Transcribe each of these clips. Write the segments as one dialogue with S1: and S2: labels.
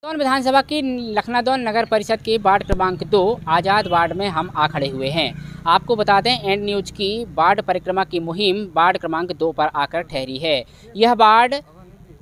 S1: लखनऊ विधानसभा की लखनऊ नगर परिषद के वार्ड क्रमांक 2 आज़ाद वार्ड में हम आ खड़े हुए हैं। आपको बता दें, एंड न्यूज की वार्ड परिक्रमा की मुहिम वार्ड क्रमांक 2 पर आकर ठहरी है। यह वार्ड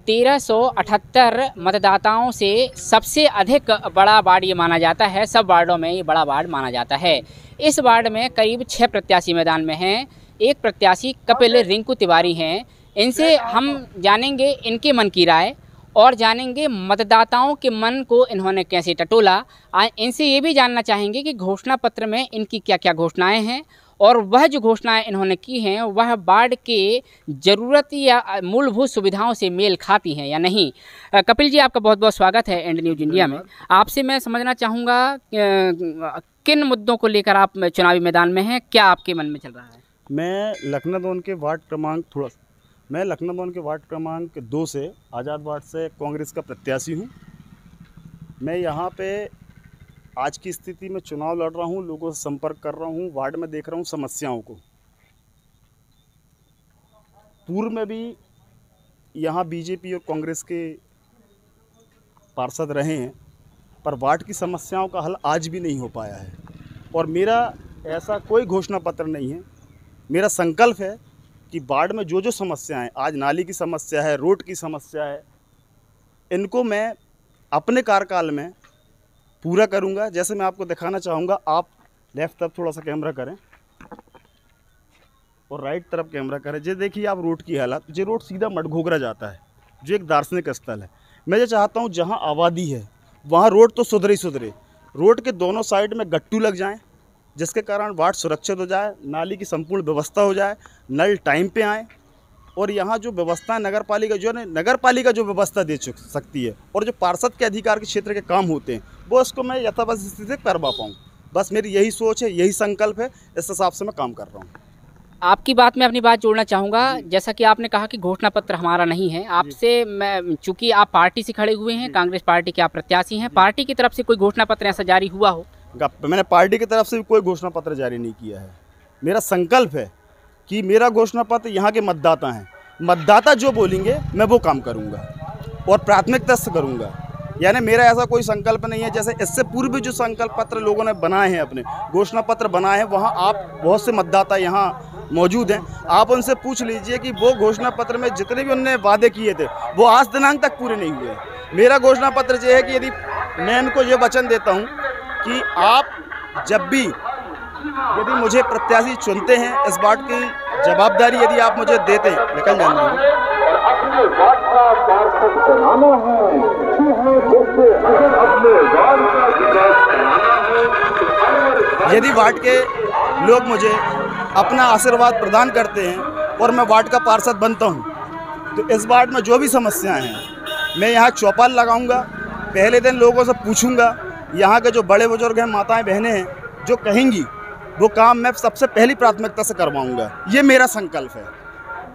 S1: 1378 मतदाताओं से सबसे अधिक बड़ा वार्ड ये माना जाता है। सब वार्डों में ये बड़ा वार्ड माना जाता है। इस वार्ड में करीब 6 प्रत्याशी मैदान में हैं। एक प्रत्याशी कपिल रिंकू तिवारी हैं। इनसे हम जानेंगे इनके मन की राय और जानेंगे मतदाताओं के मन को इन्होंने कैसे टटोला। इनसे ये भी जानना चाहेंगे कि घोषणा पत्र में इनकी क्या क्या घोषणाएं हैं और वह जो घोषणाएं इन्होंने की हैं वह वार्ड के ज़रूरत या मूलभूत सुविधाओं से मेल खाती हैं या नहीं। कपिल जी, आपका बहुत बहुत स्वागत है एंड न्यूज इंडिया में। आपसे मैं समझना चाहूँगा किन मुद्दों को लेकर आप चुनावी मैदान में हैं, क्या आपके मन में चल रहा है?
S2: मैं लखनऊ के वार्ड क्रमांक 2 से आज़ाद वार्ड से कांग्रेस का प्रत्याशी हूँ। मैं यहाँ पे आज की स्थिति में चुनाव लड़ रहा हूँ, लोगों से संपर्क कर रहा हूँ, वार्ड में देख रहा हूँ समस्याओं को। पूर्व में भी यहाँ बीजेपी और कांग्रेस के पार्षद रहे हैं, पर वार्ड की समस्याओं का हल आज भी नहीं हो पाया है। और मेरा ऐसा कोई घोषणा पत्र नहीं है। मेरा संकल्प है कि वार्ड में जो जो समस्याएं, आज नाली की समस्या है, रोड की समस्या है, इनको मैं अपने कार्यकाल में पूरा करूंगा। जैसे मैं आपको दिखाना चाहूँगा, आप लेफ़्ट तरफ थोड़ा सा कैमरा करें और राइट तरफ कैमरा करें। ये देखिए आप रोड की हालत। ये रोड सीधा मटघोगरा जाता है, जो एक दार्शनिक स्थल है। मैं ये चाहता हूँ जहाँ आबादी है वहाँ रोड तो सुधरे ही सुधरे। रोड के दोनों साइड में गट्टू लग जाएँ, जिसके कारण वार्ड सुरक्षित हो जाए, नाली की संपूर्ण व्यवस्था हो जाए, नल टाइम पे आए। और यहाँ जो व्यवस्था नगर पालिका जो व्यवस्था दे सकती है और जो पार्षद के अधिकार के क्षेत्र के काम होते हैं वो इसको मैं यथावत स्थिति से करवा पाऊँ। बस मेरी यही सोच है, यही संकल्प है, इस हिसाब से मैं काम कर रहा हूँ।
S1: आपकी बात में अपनी बात जोड़ना चाहूँगा। जैसा कि आपने कहा कि घोषणा पत्र हमारा नहीं है, आपसे मैं, चूँकि आप पार्टी से खड़े हुए हैं, कांग्रेस पार्टी के आप प्रत्याशी हैं, पार्टी की तरफ से कोई घोषणा पत्र ऐसा जारी हुआ हो?
S2: मैंने पार्टी की तरफ से भी कोई घोषणा पत्र जारी नहीं किया है। मेरा संकल्प है कि मेरा घोषणा पत्र यहाँ के मतदाता हैं, मतदाता जो बोलेंगे मैं वो काम करूँगा और प्राथमिकता से करूँगा। यानी मेरा ऐसा कोई संकल्प नहीं है। जैसे इससे पूर्व भी जो संकल्प पत्र लोगों ने बनाए हैं, अपने घोषणा पत्र बनाए हैं, वहाँ आप बहुत से मतदाता यहाँ मौजूद हैं, आप उनसे पूछ लीजिए कि वो घोषणा पत्र में जितने भी उन्होंने वादे किए थे वो आज दिनांक तक पूरे नहीं हुए। मेरा घोषणा पत्र ये है कि यदि मैं इनको ये वचन देता हूँ कि आप जब भी यदि मुझे प्रत्याशी चुनते हैं, इस बात की जवाबदारी यदि आप मुझे देते हैं, निकल जाएंगे। यदि वार्ड के लोग मुझे अपना आशीर्वाद प्रदान करते हैं और मैं वार्ड का पार्षद बनता हूं, तो इस वार्ड में जो भी समस्याएं हैं मैं यहाँ चौपाल लगाऊंगा। पहले दिन लोगों से पूछूंगा, यहाँ के जो बड़े बुजुर्ग हैं, माताएं बहनें हैं, जो कहेंगी वो काम मैं सबसे पहली प्राथमिकता से करवाऊंगा। ये मेरा संकल्प है।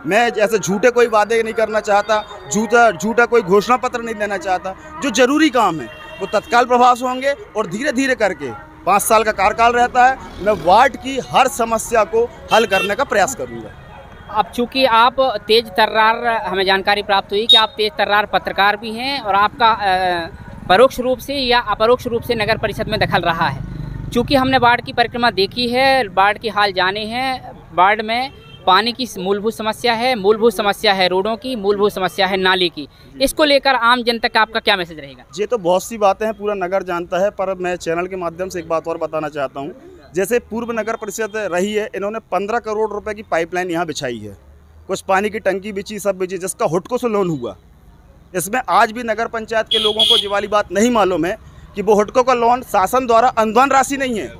S2: मैं ऐसे झूठे कोई वादे नहीं करना चाहता, झूठा कोई घोषणा पत्र नहीं देना चाहता। जो जरूरी काम है वो तत्काल प्रभाव से होंगे और धीरे धीरे करके 5 साल का कार्यकाल रहता है, मैं वार्ड की हर समस्या को हल करने का प्रयास करूँगा।
S1: अब चूँकि आप तेज तर्रार, हमें जानकारी प्राप्त हुई कि आप तेज तर्रार पत्रकार भी हैं और आपका परोक्ष रूप से या अपरोक्ष रूप से नगर परिषद में दखल रहा है। चूँकि हमने वार्ड की परिक्रमा देखी है, वार्ड की हाल जाने हैं, वार्ड में पानी की मूलभूत समस्या है, रोडों की मूलभूत समस्या है, नाली की। इसको लेकर आम जनता का आपका क्या मैसेज रहेगा?
S2: ये तो बहुत सी बातें हैं, पूरा नगर जानता है, पर मैं चैनल के माध्यम से एक बात और बताना चाहता हूँ। जैसे पूर्व नगर परिषद रही है, इन्होंने 15 करोड़ रुपए की पाइपलाइन यहाँ बिछाई है, कुछ पानी की टंकी बिछी, सब बिछी, जिसका हुडको से लोन हुआ। इसमें आज भी नगर पंचायत के लोगों को ये वाली बात नहीं मालूम है कि वो हुडको का लोन शासन द्वारा अनुदान राशि नहीं है,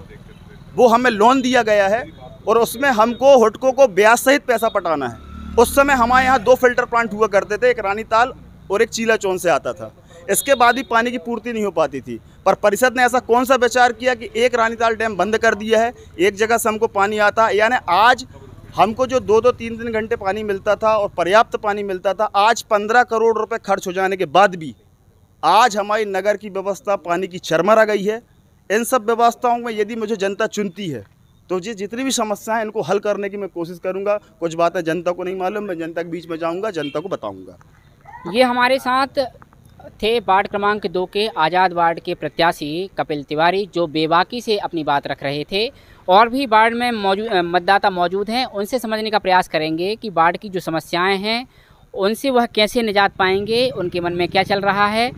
S2: वो हमें लोन दिया गया है और उसमें हमको हुडको को ब्याज सहित पैसा पटाना है। उस समय हमारे यहाँ 2 फिल्टर प्लांट हुआ करते थे, एक रानीताल और एक चीलाचौन से आता था। इसके बाद भी पानी की पूर्ति नहीं हो पाती थी, पर परिषद ने ऐसा कौन सा विचार किया कि एक रानीताल डैम बंद कर दिया है, एक जगह से हमको पानी आता है। यानी आज हमको जो 2-2, 3-3 घंटे पानी मिलता था और पर्याप्त पानी मिलता था, आज 15 करोड़ रुपए खर्च हो जाने के बाद भी आज हमारी नगर की व्यवस्था पानी की चरमरा गई है। इन सब व्यवस्थाओं में यदि मुझे जनता चुनती है तो ये जितनी भी समस्याएं हैं इनको हल करने की मैं कोशिश करूंगा। कुछ बातें जनता को नहीं मालूम, मैं जनता के बीच में जाऊंगा, जनता को बताऊंगा।
S1: ये हमारे साथ थे वार्ड क्रमांक 2 के आज़ाद वार्ड के प्रत्याशी कपिल तिवारी, जो बेबाकी से अपनी बात रख रहे थे। और भी वार्ड में मतदाता मौजूद हैं, उनसे समझने का प्रयास करेंगे कि वार्ड की जो समस्याएं हैं उनसे वह कैसे निजात पाएंगे, उनके मन में क्या चल रहा है।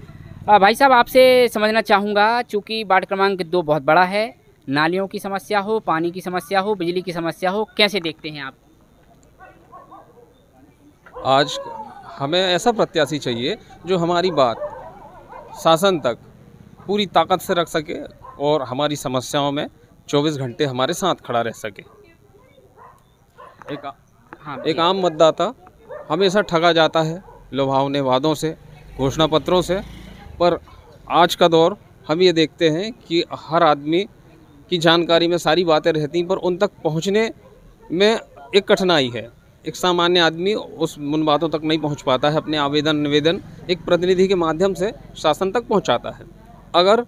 S1: भाई साहब, आपसे समझना चाहूँगा, चूँकि वार्ड क्रमांक 2 बहुत बड़ा है, नालियों की समस्या हो, पानी की समस्या हो, बिजली की समस्या हो, कैसे देखते हैं आप?
S3: आज हमें ऐसा प्रत्याशी चाहिए जो हमारी बात शासन तक पूरी ताकत से रख सके और हमारी समस्याओं में 24 घंटे हमारे साथ खड़ा रह सके। एक आम मतदाता हमेशा ठगा जाता है लुभावने वादों से, घोषणा पत्रों से, पर आज का दौर हम ये देखते हैं कि हर आदमी की जानकारी में सारी बातें रहती, पर उन तक पहुंचने में एक कठिनाई है। एक सामान्य आदमी उन बातों तक नहीं पहुंच पाता है। अपने आवेदन निवेदन एक प्रतिनिधि के माध्यम से शासन तक पहुंचाता है। अगर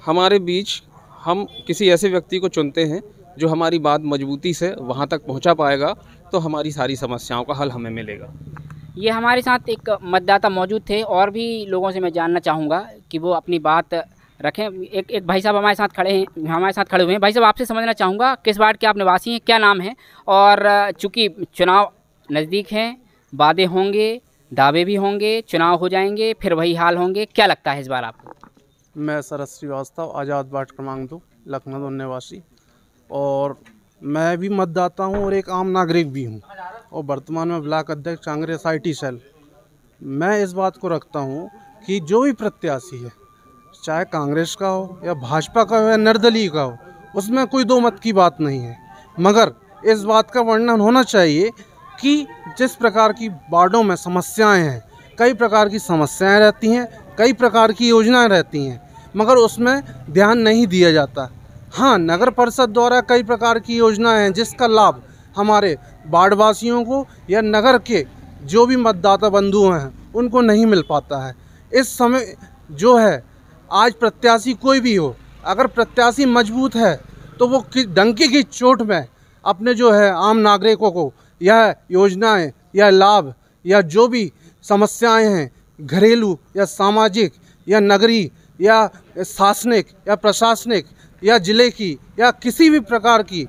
S3: हमारे बीच हम किसी ऐसे व्यक्ति को चुनते हैं जो हमारी बात मजबूती से वहां तक पहुंचा पाएगा, तो हमारी सारी समस्याओं का हल हमें मिलेगा।
S1: ये हमारे साथ एक मतदाता मौजूद थे, और भी लोगों से मैं जानना चाहूँगा कि वो अपनी बात रखें। एक भाई साहब हमारे साथ खड़े हुए हैं। भाई साहब, आपसे समझना चाहूँगा, किस वार्ड के आप निवासी हैं, क्या नाम है? और चूँकि चुनाव नज़दीक हैं, वादे होंगे, दावे भी होंगे, चुनाव हो जाएंगे, फिर वही हाल होंगे, क्या लगता है इस बार आपको?
S4: मैं शरद श्रीवास्तव, आज़ाद वार्ड क्रमांक 2, लखनऊ निवासी, और मैं भी मतदाता हूं और एक आम नागरिक भी हूं, और वर्तमान में ब्लॉक अध्यक्ष कांग्रेस IT सेल। मैं इस बात को रखता हूं कि जो भी प्रत्याशी है, चाहे कांग्रेस का हो या भाजपा का हो या निर्दलीय का हो, उसमें कोई दो मत की बात नहीं है, मगर इस बात का वर्णन होना चाहिए कि जिस प्रकार की वार्डों में समस्याएं हैं, कई प्रकार की समस्याएं रहती हैं, कई प्रकार की योजनाएं रहती हैं, मगर उसमें ध्यान नहीं दिया जाता। हाँ, नगर परिषद द्वारा कई प्रकार की योजनाएं हैं जिसका लाभ हमारे वार्डवासियों को या नगर के जो भी मतदाता बंधु हैं उनको नहीं मिल पाता है। इस समय जो है, आज प्रत्याशी कोई भी हो, अगर प्रत्याशी मजबूत है तो वो डंके की चोट में अपने जो है आम नागरिकों को यह योजनाएं या लाभ या जो भी समस्याएं हैं, घरेलू या सामाजिक या नगरीय या शासनिक या प्रशासनिक या जिले की या किसी भी प्रकार की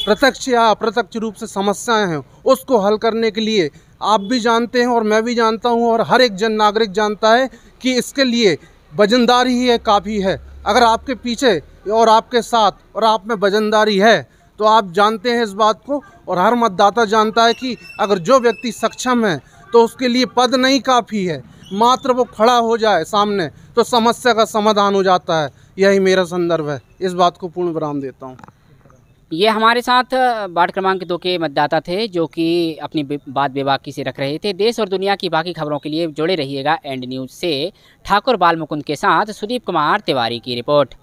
S4: प्रत्यक्ष या अप्रत्यक्ष रूप से समस्याएं हैं, उसको हल करने के लिए आप भी जानते हैं और मैं भी जानता हूं और हर एक जन नागरिक जानता है कि इसके लिए वजनदारी ही काफ़ी है। अगर आपके पीछे और आपके साथ और आप में वजनदारी है तो आप जानते हैं इस बात को, और हर मतदाता जानता है कि अगर जो व्यक्ति सक्षम है तो उसके लिए पद नहीं काफ़ी है, मात्र वो खड़ा हो जाए सामने तो समस्या का समाधान हो जाता है। यही मेरा संदर्भ है। इस बात को पूर्ण विराम देता हूँ।
S1: ये हमारे साथ वार्ड क्रमांक 2 के मतदाता थे, जो कि अपनी बात बेबाकी से रख रहे थे। देश और दुनिया की बाकी खबरों के लिए जुड़े रहिएगा एंड न्यूज़ से। ठाकुर बाल मुकुंद के साथ सुदीप कुमार तिवारी की रिपोर्ट।